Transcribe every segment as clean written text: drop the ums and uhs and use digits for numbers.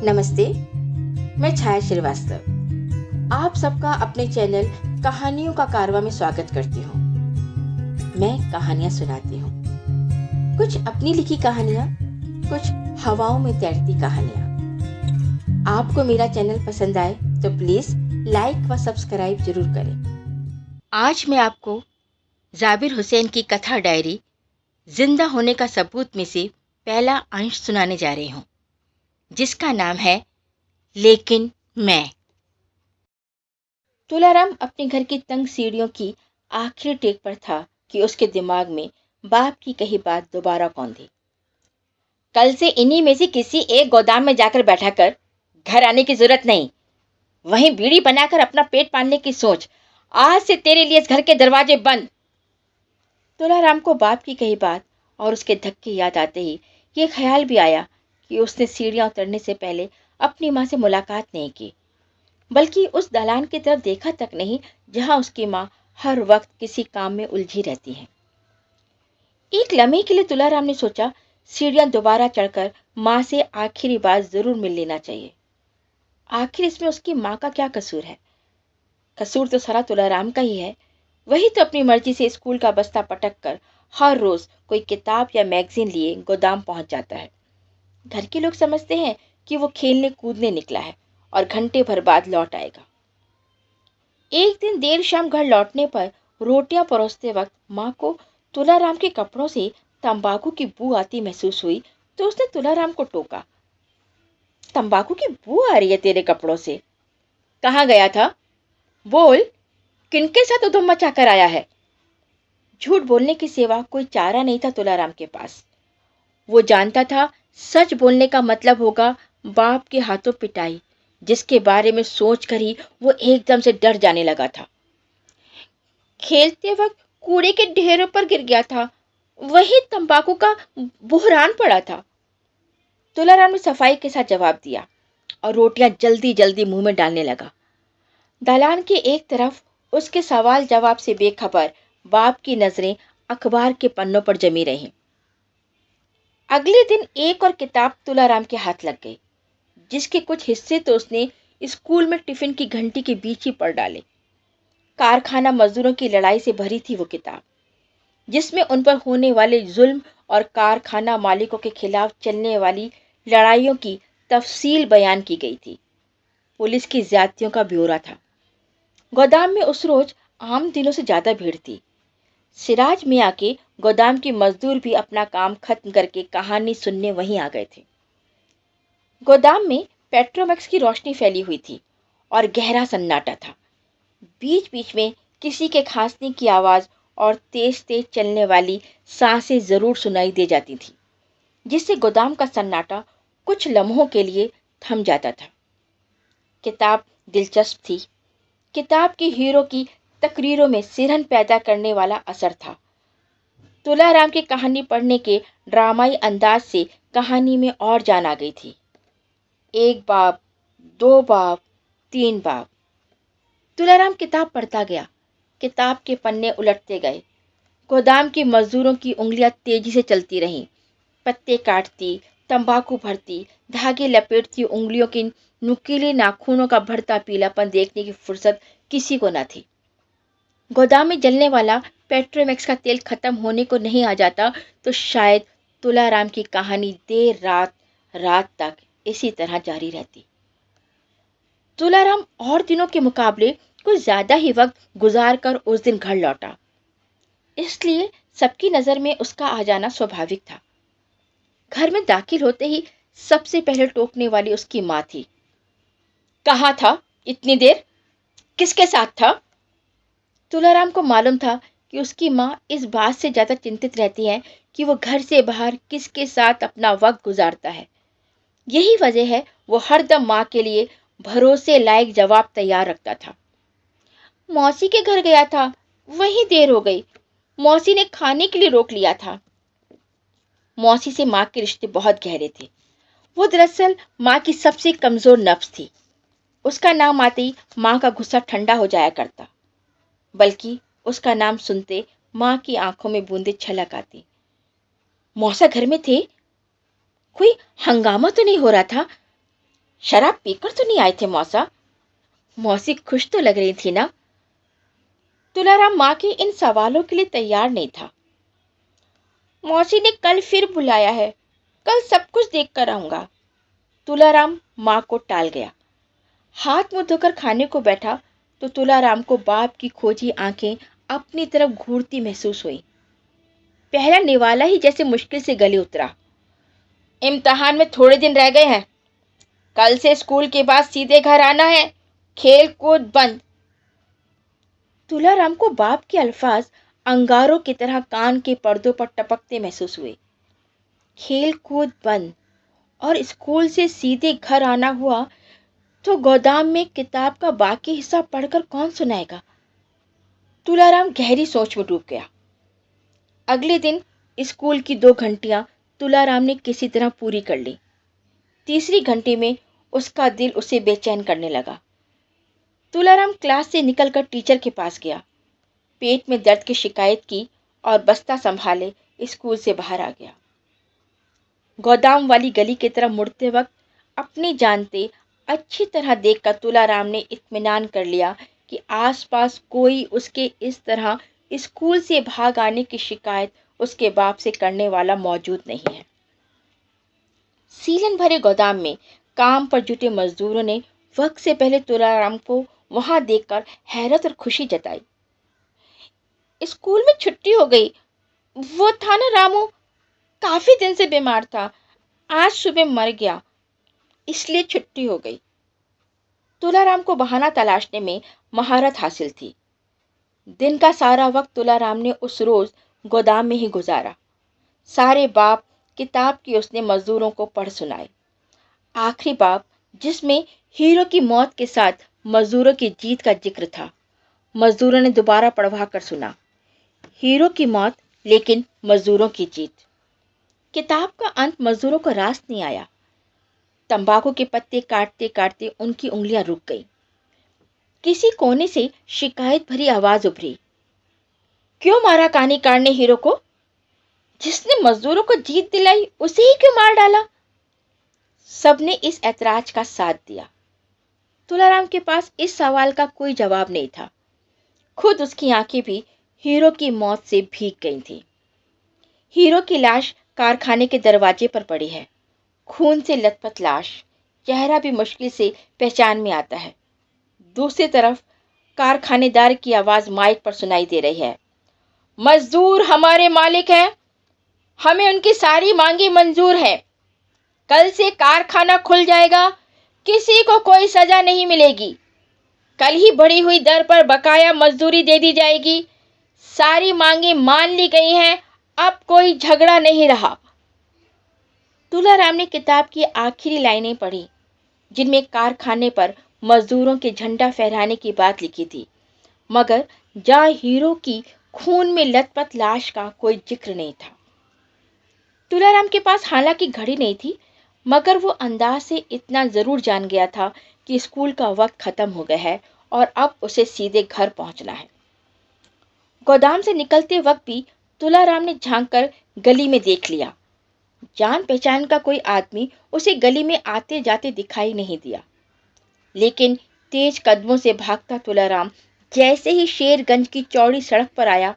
नमस्ते, मैं छाया श्रीवास्तव आप सबका अपने चैनल कहानियों का कारवां में स्वागत करती हूँ। मैं कहानियाँ सुनाती हूँ, कुछ अपनी लिखी कहानियाँ, कुछ हवाओं में तैरती कहानियाँ। आपको मेरा चैनल पसंद आए तो प्लीज़ लाइक व सब्सक्राइब जरूर करें। आज मैं आपको जाबिर हुसैन की कथा डायरी जिंदा होने का सबूत में से पहला अंश सुनाने जा रही हूँ, जिसका नाम है लेकिन मैं। तुलाराम अपने घर की तंग सीढ़ियों की आखिरी टेक पर था कि उसके दिमाग में बाप की कही बात दोबारा कौंध दी। कल से इन्हीं में से किसी एक गोदाम में जाकर बैठा कर, घर आने की जरूरत नहीं। वहीं बीड़ी बनाकर अपना पेट पालने की सोच। आज से तेरे लिए इस घर के दरवाजे बंद। तुलाराम को बाप की कही बात और उसके धक्के याद आते ही ये ख्याल भी आया कि उसने सीढ़ियां उतरने से पहले अपनी माँ से मुलाकात नहीं की, बल्कि उस दालान की तरफ देखा तक नहीं जहां उसकी माँ हर वक्त किसी काम में उलझी रहती है। एक लम्हे के लिए तुलाराम ने सोचा, सीढ़ियां दोबारा चढ़कर माँ से आखिरी बार जरूर मिल लेना चाहिए। आखिर इसमें उसकी माँ का क्या कसूर है? कसूर तो सारा तुलाराम का ही है। वही तो अपनी मर्जी से स्कूल का बस्ता पटक कर हर रोज कोई किताब या मैगजीन लिए गोदाम पहुंच जाता है। घर के लोग समझते हैं कि वो खेलने कूदने निकला है और घंटे भर बाद लौट आएगा। एक दिन देर शाम घर लौटने पर रोटियां परोसते वक्त माँ को तुलाराम के कपड़ों से तंबाकू की बू आती महसूस हुई तो उसने तुलाराम को टोका। तंबाकू की बू आ रही है तेरे कपड़ों से? कहाँ गया था? बोल, किनके साथ उधम मचा कर आया है? झूठ बोलने के सिवा कोई चारा नहीं था तुलाराम के पास। वो जानता था सच बोलने का मतलब होगा बाप के हाथों पिटाई, जिसके बारे में सोचकर ही वो एकदम से डर जाने लगा था। खेलते वक्त कूड़े के ढेरों पर गिर गया था, वही तंबाकू का बुहरान पड़ा था। तुलाराम ने सफाई के साथ जवाब दिया और रोटियां जल्दी जल्दी मुंह में डालने लगा। दालान की एक तरफ उसके सवाल जवाब से बेखबर बाप की नजरें अखबार के पन्नों पर जमी रहीं। अगले दिन एक और किताब तुलाराम के हाथ लग गई, जिसके कुछ हिस्से तो उसने स्कूल में टिफिन की घंटी के बीच ही पढ़ डाले। कारखाना मजदूरों की लड़ाई से भरी थी वो किताब, जिसमें उन पर होने वाले जुल्म और कारखाना मालिकों के खिलाफ चलने वाली लड़ाइयों की तफसील बयान की गई थी। पुलिस की ज्यादतियों का ब्यौरा था। गोदाम में उस रोज आम दिनों से ज्यादा भीड़ थी। सिराज मियाँ के गोदाम के मजदूर भी अपना काम खत्म करके कहानी सुनने वहीं आ गए थे। गोदाम में पेट्रोमैक्स की रोशनी फैली हुई थी और गहरा सन्नाटा था। बीच बीच में किसी के खांसने की आवाज और तेज तेज चलने वाली सांसें जरूर सुनाई दे जाती थी, जिससे गोदाम का सन्नाटा कुछ लम्हों के लिए थम जाता था। किताब दिलचस्प थी। किताब के हीरो की तकरीरों में सिरहन पैदा करने वाला असर था। तुलाराम की कहानी पढ़ने के ड्रामाई अंदाज से कहानी में और जान आ गई थी। एक बाप, दो बाप, तीन बाप। तुलाराम किताब पढ़ता गया, किताब के पन्ने उलटते गए। गोदाम के मजदूरों की उंगलियां तेजी से चलती रहीं, पत्ते काटती, तंबाकू भरती, धागे लपेटती उंगलियों के नुकीले नाखूनों का बढ़ता पीलापन देखने की फुर्सत किसी को न थी। गोदाम में जलने वाला पेट्रोमैक्स का तेल खत्म होने को नहीं आ जाता तो शायद तुलाराम की कहानी देर रात रात तक इसी तरह जारी रहती। तुलाराम और दिनों के मुकाबले कुछ ज्यादा ही वक्त गुजार कर उस दिन घर लौटा, इसलिए सबकी नजर में उसका आ जाना स्वाभाविक था। घर में दाखिल होते ही सबसे पहले टोकने वाली उसकी माँ थी। कहाँ था इतनी देर? किसके साथ था? तुलाराम को मालूम था कि उसकी माँ इस बात से ज्यादा चिंतित रहती है कि वो घर से बाहर किसके साथ अपना वक्त गुजारता है। यही वजह है वो हरदम माँ के लिए भरोसे लायक जवाब तैयार रखता था। मौसी के घर गया था, वही देर हो गई। मौसी ने खाने के लिए रोक लिया था। मौसी से माँ के रिश्ते बहुत गहरे थे। वो दरअसल माँ की सबसे कमजोर नफ्स थी। उसका नाम आते ही माँ का गुस्सा ठंडा हो जाया करता, बल्कि उसका नाम सुनते माँ की आंखों में बूंदे छलक आती। मौसा घर में थे? कोई हंगामा तो नहीं हो रहा था? शराब पीकर तो नहीं आए थे मौसा? मौसी खुश तो लग रही थी ना? तुलाराम माँ के इन सवालों के लिए तैयार नहीं था। मौसी ने कल फिर बुलाया है, कल सब कुछ देख कर आऊंगा। तुलाराम माँ को टाल गया। हाथ मुंह धोकर खाने को बैठा तो तुलाराम को बाप की खोजी आंखें अपनी तरफ घूरती महसूस हुई। पहला निवाला ही जैसे मुश्किल से गले उतरा। इम्तिहान में थोड़े दिन रह गए हैं, कल से स्कूल के बाद सीधे घर आना है, खेल कूद बंद। तुलाराम को बाप के अल्फाज अंगारों की तरह कान के पर्दों पर टपकते महसूस हुए। खेल कूद बंद और स्कूल से सीधे घर आना हुआ तो गोदाम में किताब का बाकी हिस्सा पढ़कर कौन सुनाएगा? तुलाराम गहरी सोच में डूब गया। अगले दिन स्कूल की 2 घंटियां तुलाराम ने किसी तरह पूरी कर ली। तीसरी घंटे में उसका दिल उसे बेचैन करने लगा। तुलाराम क्लास से निकलकर टीचर के पास गया, पेट में दर्द की शिकायत की और बस्ता संभाले स्कूल से बाहर आ गया। गोदाम वाली गली की तरफ मुड़ते वक्त अपनी जानते अच्छी तरह देखकर तुलाराम ने इत्मीनान कर लिया कि आसपास कोई उसके इस तरह स्कूल से भाग आने की शिकायत उसके बाप से करने वाला मौजूद नहीं है। सीलन भरे गोदाम में काम पर जुटे मजदूरों ने वक्त से पहले तुलाराम को वहां देखकर हैरत और खुशी जताई। स्कूल में छुट्टी हो गई। वो था ना रामू, काफी दिन से बीमार था, आज सुबह मर गया, इसलिए छुट्टी हो गई। तुलाराम को बहाना तलाशने में महारत हासिल थी। दिन का सारा वक्त तुलाराम ने उस रोज गोदाम में ही गुजारा। सारे बाप किताब की उसने मजदूरों को पढ़ सुनाए। आखिरी बाप जिसमें हीरो की मौत के साथ मजदूरों की जीत का जिक्र था, मजदूरों ने दोबारा पढ़वा कर सुना। हीरो की मौत लेकिन मजदूरों की जीत। किताब का अंत मजदूरों को रास नहीं आया। तंबाकू के पत्ते काटते काटते उनकी उंगलियां रुक गई। किसी कोने से शिकायत भरी आवाज उभरी, क्यों मारा कहानीकार ने हीरो को? जिसने मजदूरों को जीत दिलाई उसे ही क्यों मार डाला? सबने इस ऐतराज का साथ दिया। तुलाराम के पास इस सवाल का कोई जवाब नहीं था। खुद उसकी आंखें भी हीरो की मौत से भीग गई थी। हीरो की लाश कारखाने के दरवाजे पर पड़ी है, खून से लथपथ लाश, चेहरा भी मुश्किल से पहचान में आता है। दूसरी तरफ कारखानेदार की आवाज माइक पर सुनाई दे रही है, मजदूर हमारे मालिक हैं, हमें उनकी सारी मांगी मंजूर है। कल से कारखाना खुल जाएगा, किसी को कोई सजा नहीं मिलेगी। कल ही बढ़ी हुई दर पर बकाया मजदूरी दे दी जाएगी। सारी मांगे मान ली गई हैं, अब कोई झगड़ा नहीं रहा। तुलाराम ने किताब की आखिरी लाइनें पढ़ी, जिनमें कारखाने पर मजदूरों के झंडा फहराने की बात लिखी थी, मगर जहां हीरो की खून में लथपथ लाश का कोई जिक्र नहीं था। तुलाराम के पास हालांकि घड़ी नहीं थी, मगर वो अंदाज से इतना जरूर जान गया था कि स्कूल का वक्त खत्म हो गया है और अब उसे सीधे घर पहुंचना है। गोदाम से निकलते वक्त भी तुलाराम ने झांक कर गली में देख लिया। जान पहचान का कोई आदमी उसे गली में आते जाते दिखाई नहीं दिया, लेकिन तेज कदमों से भागता तुलाराम जैसे ही शेरगंज की चौड़ी सड़क पर आया,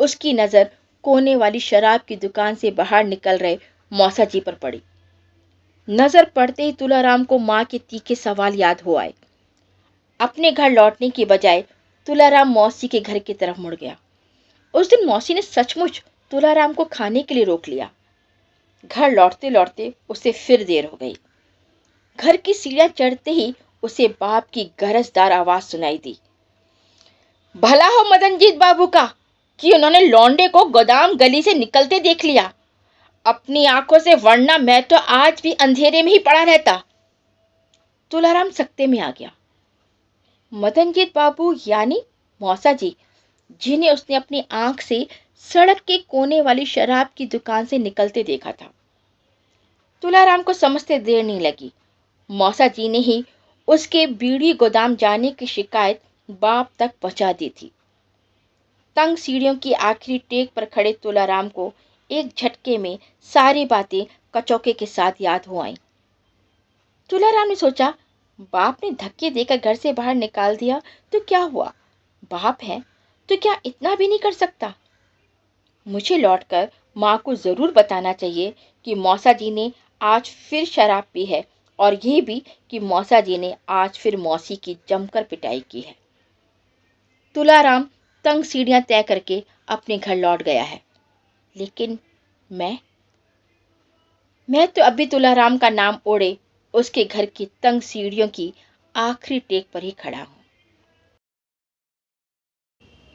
उसकी नजर कोने वाली शराब की दुकान से बाहर निकल रहे मौसा जी पर पड़ी। नजर पड़ते ही तुलाराम को माँ के तीखे सवाल याद हो आए। अपने घर लौटने की बजाय तुलाराम मौसी के घर की तरफ मुड़ गया। उस दिन मौसी ने सचमुच तुलाराम को खाने के लिए रोक लिया। घर लौटते लौटते उसे फिर देर हो गई। घर की सीढ़ियां चढ़ते ही उसे बाप की गरजदार आवाज सुनाई दी, भला हो मदनजीत बाबू का कि उन्होंने लौंडे को गोदाम गली से निकलते देख लिया अपनी आंखों से, वरना मैं तो आज भी अंधेरे में ही पड़ा रहता। तुलाराम सकते में आ गया। मदनजीत बाबू यानी मौसा जी, जिन्हें उसने अपनी आंख से सड़क के कोने वाली शराब की दुकान से निकलते देखा था। तुलाराम को समझते देर नहीं लगी। मौसा जी ने ही उसके बीड़ी गोदाम जाने की शिकायत बाप तक पहुंचा दी थी। तंग सीढ़ियों की आखिरी टेक पर खड़े तुलाराम को एक झटके में सारी बातें कचौके के साथ याद हो आईं। तुलाराम ने सोचा, बाप ने धक्के देकर घर से बाहर निकाल दिया तो क्या हुआ? बाप है तो क्या इतना भी नहीं कर सकता? मुझे लौटकर माँ को जरूर बताना चाहिए कि मौसा जी ने आज फिर शराब पी है, और ये भी कि मौसा जी ने आज फिर मौसी की जमकर पिटाई की है। तुलाराम तंग सीढ़ियां तय करके अपने घर लौट गया है, लेकिन मैं तो अभी तुलाराम का नाम ओढ़े उसके घर की तंग सीढ़ियों की आखिरी टेक पर ही खड़ा हूं।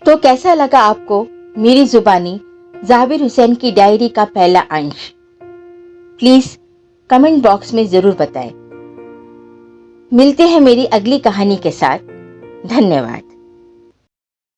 तो कैसा लगा आपको मेरी जुबानी जाबिर हुसैन की डायरी का पहला अंश? प्लीज कमेंट बॉक्स में जरूर बताएं। मिलते हैं मेरी अगली कहानी के साथ। धन्यवाद।